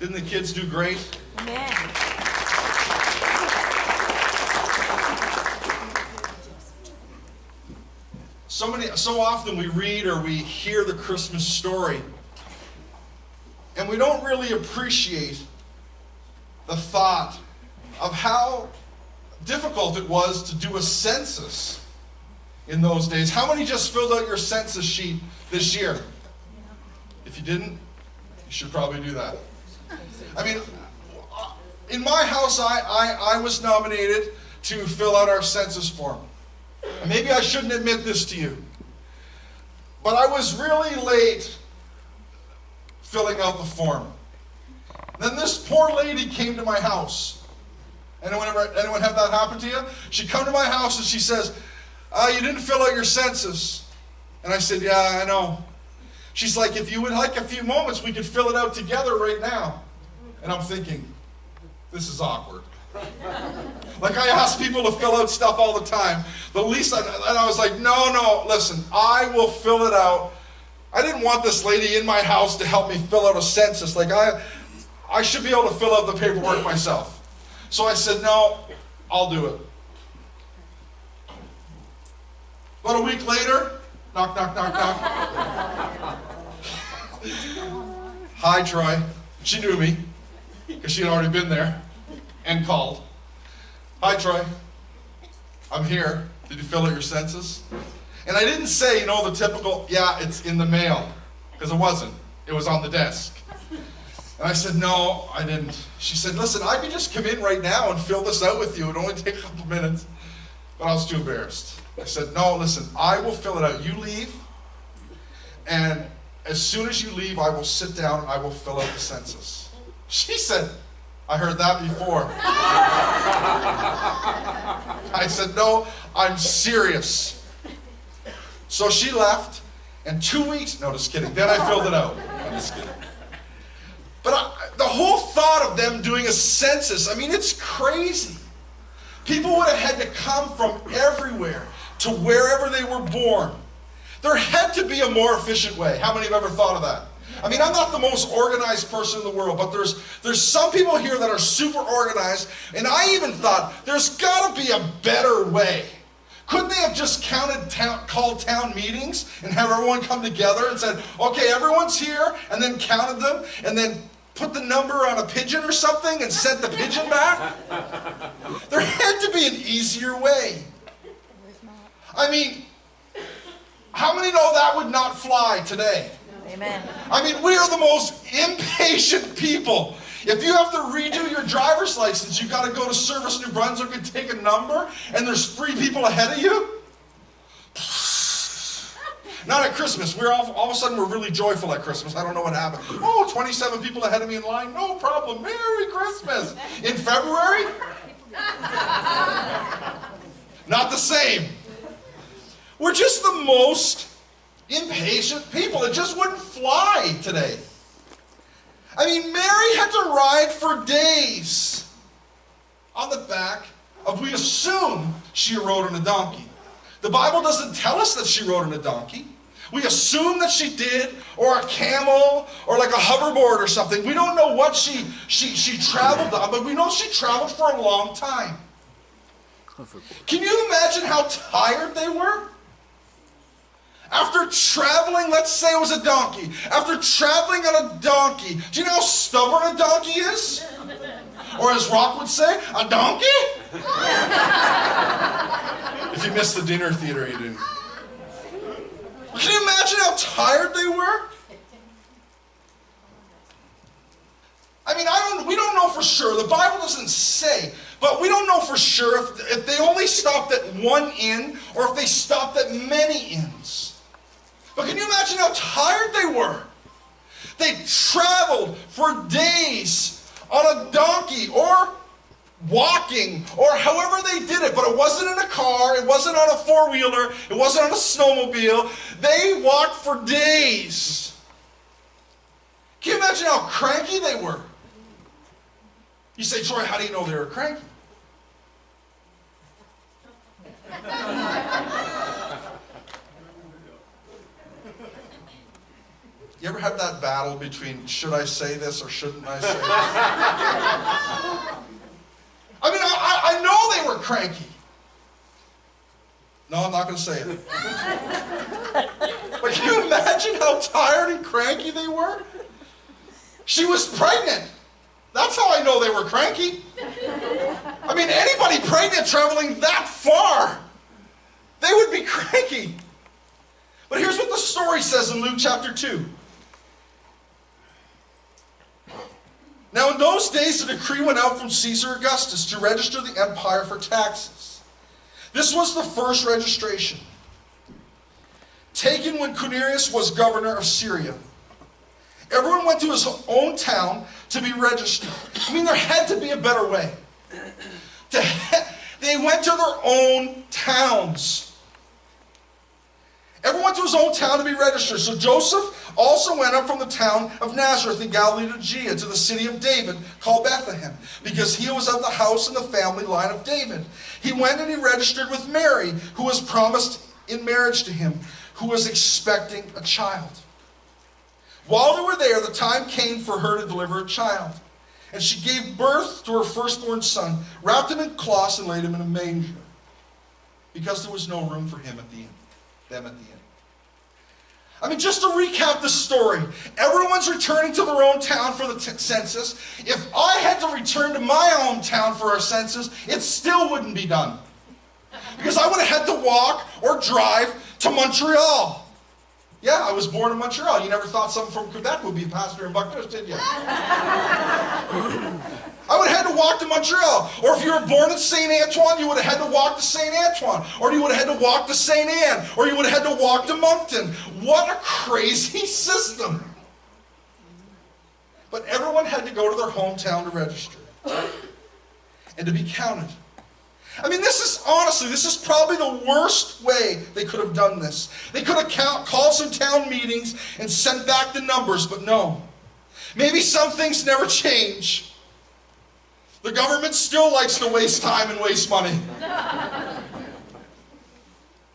Didn't the kids do great? Amen. So often we read or we hear the Christmas story, and we don't really appreciate the thought of how difficult it was to do a census in those days. How many just filled out your census sheet this year? If you didn't, you should probably do that. I mean, in my house, I was nominated to fill out our census form. And maybe I shouldn't admit this to you, but I was really late filling out the form. Then this poor lady came to my house. Anyone have that happen to you? She come to my house and she says, you didn't fill out your census. And I said, yeah, I know. She's like, if you would like a few moments, we could fill it out together right now. And I'm thinking, this is awkward. Like, I ask people to fill out stuff all the time. And I was like, no, listen, I will fill it out. I didn't want this lady in my house to help me fill out a census. Like, I should be able to fill out the paperwork myself. So I said, no, I'll do it. About a week later, knock, knock, knock, knock. Hi, Troy. She knew me, because she had already been there and called. Hi, Troy. I'm here. Did you fill out your census? And I didn't say, the typical, yeah, it's in the mail, because it wasn't. It was on the desk. And I said, no, I didn't. She said, listen, I can just come in right now and fill this out with you. It only take a couple minutes. But I was too embarrassed. I said, no, listen, I will fill it out. You leave, and as soon as you leave, I will sit down and I will fill out the census. She said, I heard that before. I said, no, I'm serious. So she left, and 2 weeks, no, just kidding. Then I filled it out. I'm just kidding. But the whole thought of them doing a census, I mean, it's crazy. People would have had to come from everywhere to wherever they were born. There had to be a more efficient way. How many have ever thought of that? I mean, I'm not the most organized person in the world, but there's some people here that are super organized, and I even thought there's got to be a better way. Couldn't they have just called town meetings and have everyone come together and said, okay, everyone's here, and then counted them, and then put the number on a pigeon or something and sent the pigeon back? There had to be an easier way. I mean, how many know that would not fly today? Amen. I mean, we are the most impatient people. If you have to redo your driver's license, you've got to go to Service New Brunswick and take a number, and there's 3 people ahead of you. Not at Christmas. All of a sudden we're really joyful at Christmas. I don't know what happened. Oh, 27 people ahead of me in line. No problem. Merry Christmas. In February? Not the same. We're just the most impatient people. It just wouldn't fly today. I mean, Mary had to ride for days on the back of, we assume, she rode on a donkey. The Bible doesn't tell us that she rode on a donkey. We assume that she did, or a camel, or like a hoverboard or something. We don't know what she traveled on, but we know she traveled for a long time. Can you imagine how tired they were? After traveling, let's say it was a donkey. After traveling on a donkey, do you know how stubborn a donkey is? Or as Rock would say, a donkey? If you missed the dinner theater, you didn't. Can you imagine how tired they were? I mean, we don't know for sure. The Bible doesn't say, but we don't know for sure if they only stopped at one inn or if they stopped at many inns. But can you imagine how tired they were? They traveled for days on a donkey or walking or however they did it. But it wasn't in a car. It wasn't on a four-wheeler. It wasn't on a snowmobile. They walked for days. Can you imagine how cranky they were? You say, Troy, how do you know they were cranky? You ever had that battle between, should I say this or shouldn't I say this? I mean, I know they were cranky. No, I'm not going to say it. But can you imagine how tired and cranky they were? She was pregnant. That's how I know they were cranky. I mean, anybody pregnant traveling that far, they would be cranky. But here's what the story says in Luke chapter 2. Now in those days a decree went out from Caesar Augustus to register the empire for taxes. This was the first registration, taken when Quirinius was governor of Syria. Everyone went to his own town to be registered. I mean, there had to be a better way. They went to their own towns. Everyone went to his own town to be registered. So Joseph also went up from the town of Nazareth in Galilee to Judea, to the city of David called Bethlehem, because he was of the house and the family line of David. He went and he registered with Mary, who was promised in marriage to him, who was expecting a child. While they were there, the time came for her to deliver a child. And she gave birth to her firstborn son, wrapped him in cloths and laid him in a manger, because there was no room for him at the end. I mean, just to recap the story, everyone's returning to their own town for the census. If I had to return to my own town for our census, it still wouldn't be done. Because I would have had to walk or drive to Montreal. Yeah, I was born in Montreal. You never thought someone from Quebec would be a pastor in Buckhurst, did you? I would have had to walk to Montreal. Or if you were born in St. Antoine, you would have had to walk to St. Antoine. Or you would have had to walk to St. Anne. Or you would have had to walk to Moncton. What a crazy system. But everyone had to go to their hometown to register and to be counted. I mean, this is probably the worst way they could have done this. They could have called some town meetings and sent back the numbers, but no. Maybe some things never change. The government still likes to waste time and waste money.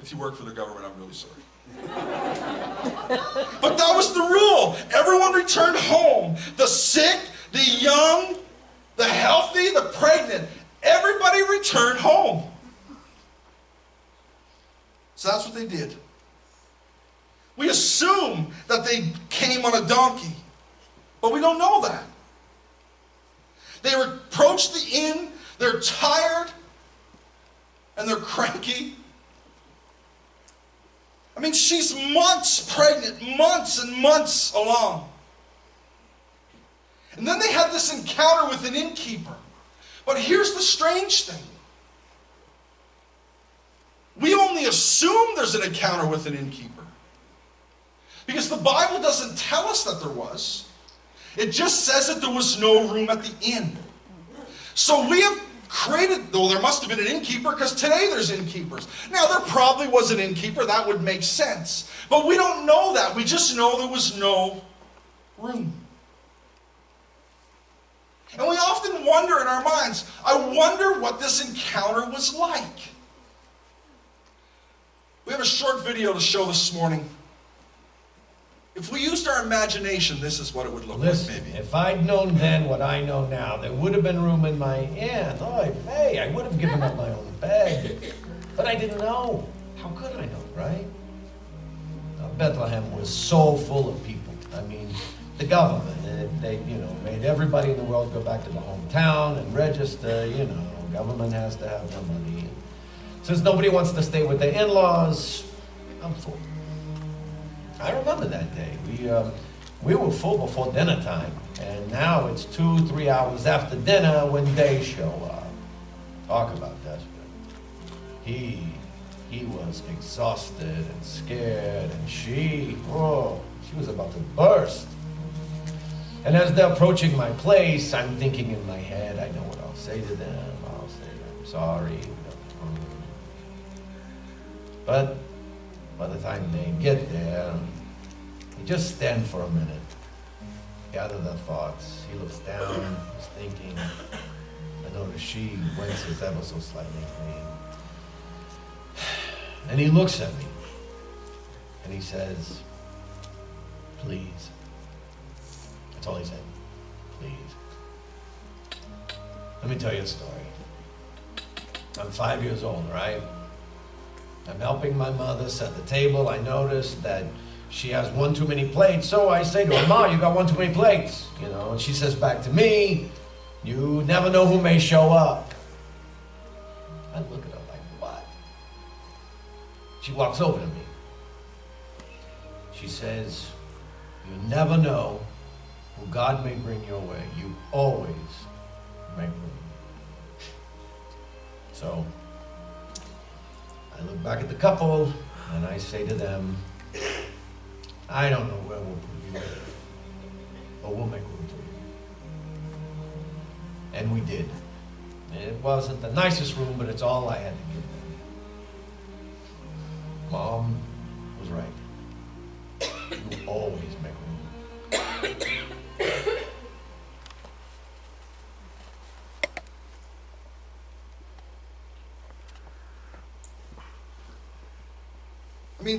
If you work for the government, I'm really sorry. But that was the rule. Everyone returned home. The sick, the young, the healthy, the pregnant. Everybody returned home. So that's what they did. We assume that they came on a donkey, but we don't know that. They approach the inn, they're tired, and they're cranky. I mean, she's months pregnant, months and months along. And then they had this encounter with an innkeeper. But here's the strange thing. We only assume there's an encounter with an innkeeper, because the Bible doesn't tell us that there was. It just says that there was no room at the inn. So we have created, though there must have been an innkeeper, because today there's innkeepers. Now there probably was an innkeeper, that would make sense. But we don't know that. We just know there was no room. And we often wonder in our minds, I wonder what this encounter was like. We have a short video to show this morning. If we used our imagination, this is what it would look like, maybe. If I'd known then what I know now, there would have been room in my inn. Oh, hey, I would have given up my own bed. But I didn't know. How could I know, right? Bethlehem was so full of people. I mean, the government, they made everybody in the world go back to the hometown and register. Government has to have their money. Since nobody wants to stay with their in-laws, I'm full. I remember that day. We were full before dinner time, and now it's 2-3 hours after dinner when they show up. Talk about desperate. He was exhausted and scared, and she was about to burst. And as they're approaching my place, I'm thinking in my head, I know what I'll say to them. I'll say, I'm sorry. But by the time they get there, they just stand for a minute, gather their thoughts. He looks down, he's thinking. I notice she winces ever so slightly at me. And he looks at me, and he says, please. That's all he said. Please. Let me tell you a story. I'm 5 years old, right? I'm helping my mother set the table. I noticed that she has one too many plates. So I say to her, Ma, you got one too many plates. You know, and she says back to me, you never know who may show up. I look at her like, what? She walks over to me. She says, you never know who God may bring your way. You always make room. So I look back at the couple and I say to them, I don't know where we'll put you, but we'll make room for you. And we did. It wasn't the nicest room, but it's all I had to give them. Mom was right. You always make room.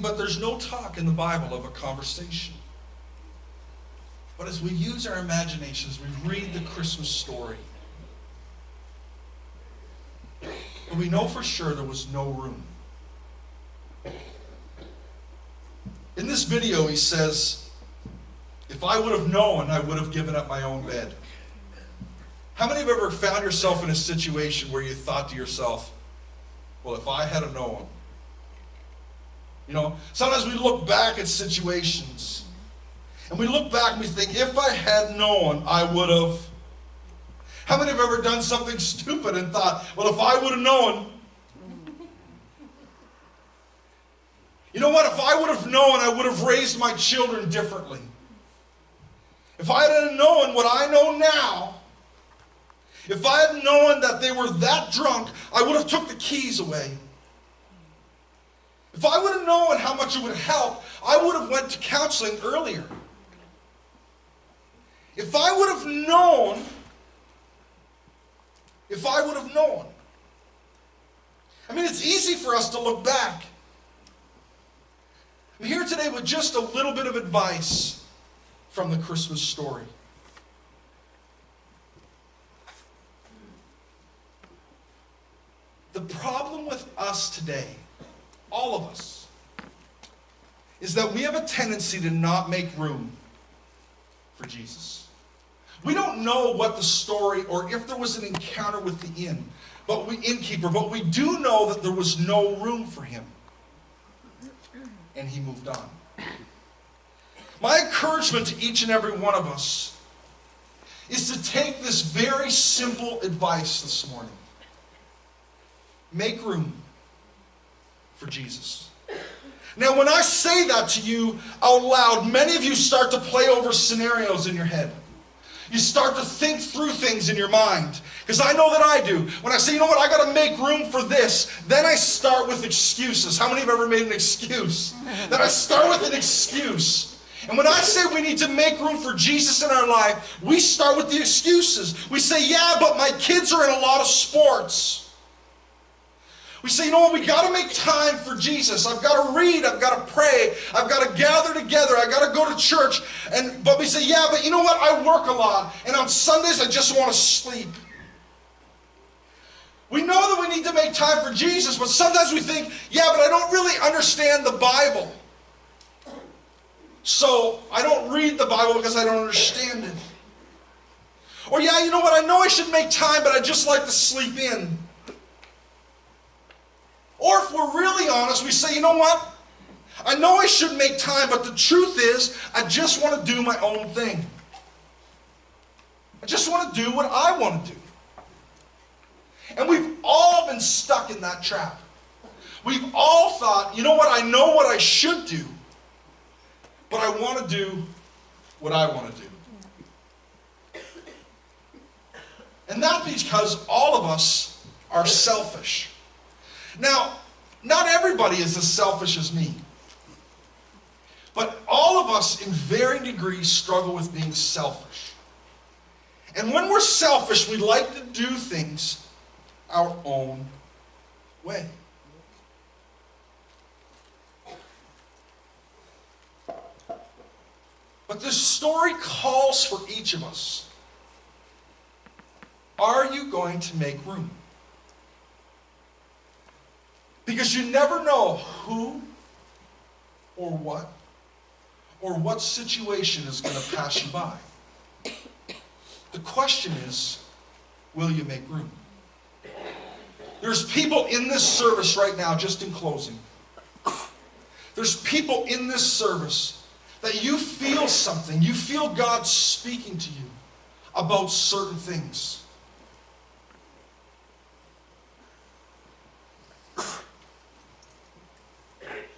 But there's no talk in the Bible of a conversation. But as we use our imaginations, we read the Christmas story, and we know for sure there was no room. In this video, he says, if I would have known, I would have given up my own bed. How many have ever found yourself in a situation where you thought to yourself, well, if I had known? You know, sometimes we look back at situations, and we look back and we think, if I had known, I would have. How many have ever done something stupid and thought, well, if I would have known? You know what? If I would have known, I would have raised my children differently. If I had known what I know now, if I had known that they were that drunk, I would have took the keys away. If I would have known how much it would help, I would have went to counseling earlier. If I would have known, it's easy for us to look back. I'm here today with just a little bit of advice from the Christmas story. The problem with us today, all of us, is that we have a tendency to not make room for Jesus. We don't know what the story, or if there was an encounter with the innkeeper, but we do know that there was no room for him. And he moved on. My encouragement to each and every one of us is to take this very simple advice this morning. Make room for Jesus. Now, when I say that to you out loud, many of you start to play over scenarios in your head. You start to think through things in your mind. Because I know that I do. When I say, you know what, I got to make room for this, then I start with excuses. How many have ever made an excuse? Then I start with an excuse. And when I say we need to make room for Jesus in our life, we start with the excuses. We say, yeah, but my kids are in a lot of sports. We say, you know what, we got to make time for Jesus. I've got to read, I've got to pray, I've got to gather together, I've got to go to church. But we say, yeah, but you know what, I work a lot, and on Sundays I just want to sleep. We know that we need to make time for Jesus, but sometimes we think, yeah, but I don't really understand the Bible. So I don't read the Bible because I don't understand it. Or yeah, you know what, I know I should make time, but I just like to sleep in. Or if we're really honest, we say, you know what? I know I should make time, but the truth is, I just want to do my own thing. I just want to do what I want to do. And we've all been stuck in that trap. We've all thought, you know what? I know what I should do, but I want to do what I want to do. And that's because all of us are selfish. Now, not everybody is as selfish as me. But all of us in varying degrees struggle with being selfish. And when we're selfish, we like to do things our own way. But this story calls for each of us. Are you going to make room? Because you never know who or what situation is going to pass you by. The question is, will you make room? There's people in this service right now, just in closing. There's people in this service that you feel something. You feel God speaking to you about certain things.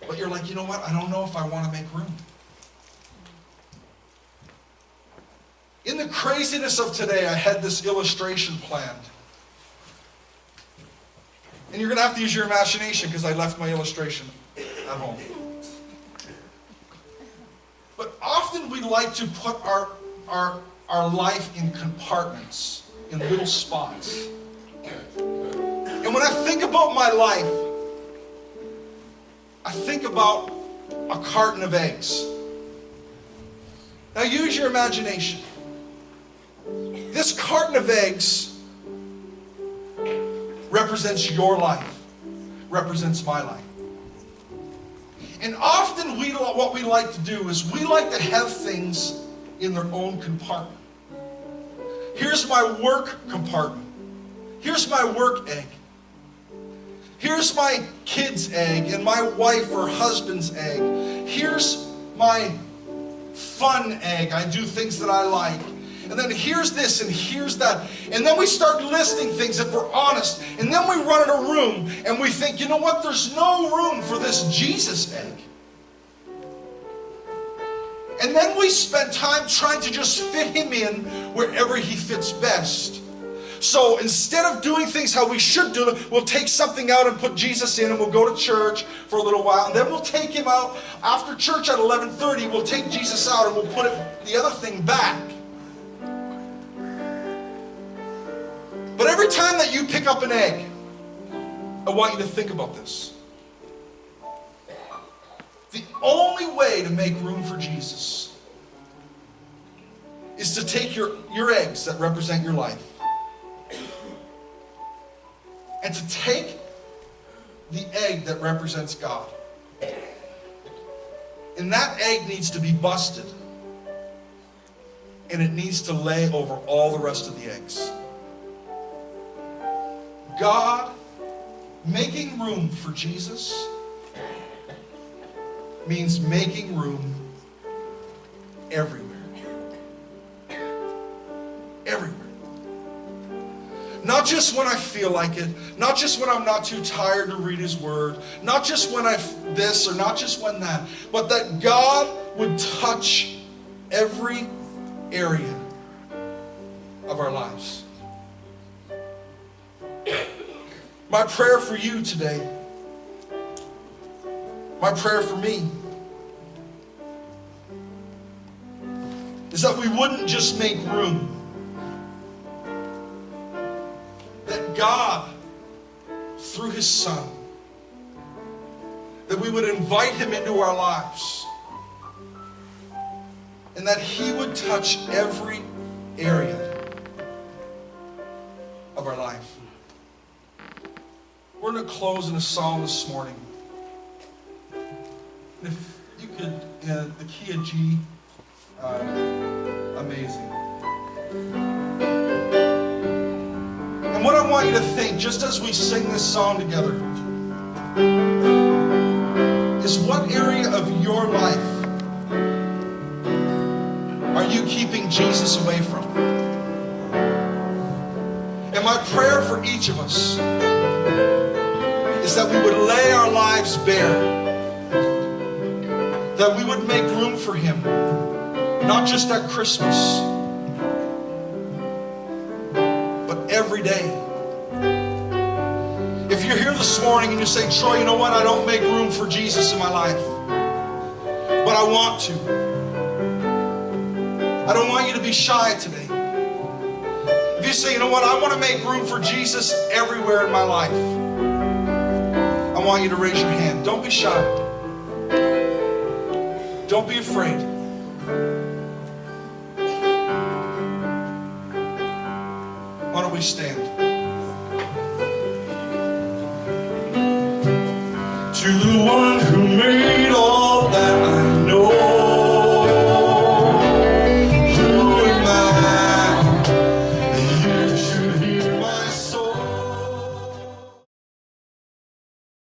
But you're like, you know what? I don't know if I want to make room. In the craziness of today, I had this illustration planned. And you're going to have to use your imagination because I left my illustration at home. But often we like to put our life in compartments, in little spots. And when I think about my life, I think about a carton of eggs. Now use your imagination. This carton of eggs represents your life, represents my life. And often what we like to do is we like to have things in their own compartment. Here's my work compartment. Here's my work egg. Here's my kid's egg and my wife or husband's egg. Here's my fun egg. I do things that I like. And then here's this and here's that. And then we start listing things if we're honest. And then we run in a room and we think, you know what? There's no room for this Jesus egg. And then we spend time trying to just fit him in wherever he fits best. So instead of doing things how we should do them, we'll take something out and put Jesus in, and we'll go to church for a little while. And then we'll take him out after church at 11:30. We'll take Jesus out and we'll put the other thing back. But every time that you pick up an egg, I want you to think about this. The only way to make room for Jesus is to take your eggs that represent your life and to take the egg that represents God. And that egg needs to be busted. And it needs to lay over all the rest of the eggs. God making room for Jesus means making room everywhere. Everywhere. Not just when I feel like it, not just when I'm not too tired to read his word, not just when this or not just when that, but that God would touch every area of our lives. My prayer for you today, my prayer for me, is that we wouldn't just make room. That God, through his Son, that we would invite him into our lives. And that he would touch every area of our life. We're going to close in a psalm this morning. And if you could, the key of G, amazing. And what I want you to think, just as we sing this song together, is what area of your life are you keeping Jesus away from? And my prayer for each of us is that we would lay our lives bare, that we would make room for him, not just at Christmas, but every day. If you're here this morning and you say, Troy, you know what? I don't make room for Jesus in my life, but I want to. I don't want you to be shy today. If you say, you know what? I want to make room for Jesus everywhere in my life, I want you to raise your hand. Don't be shy. Don't be afraid. we stand? To the one who made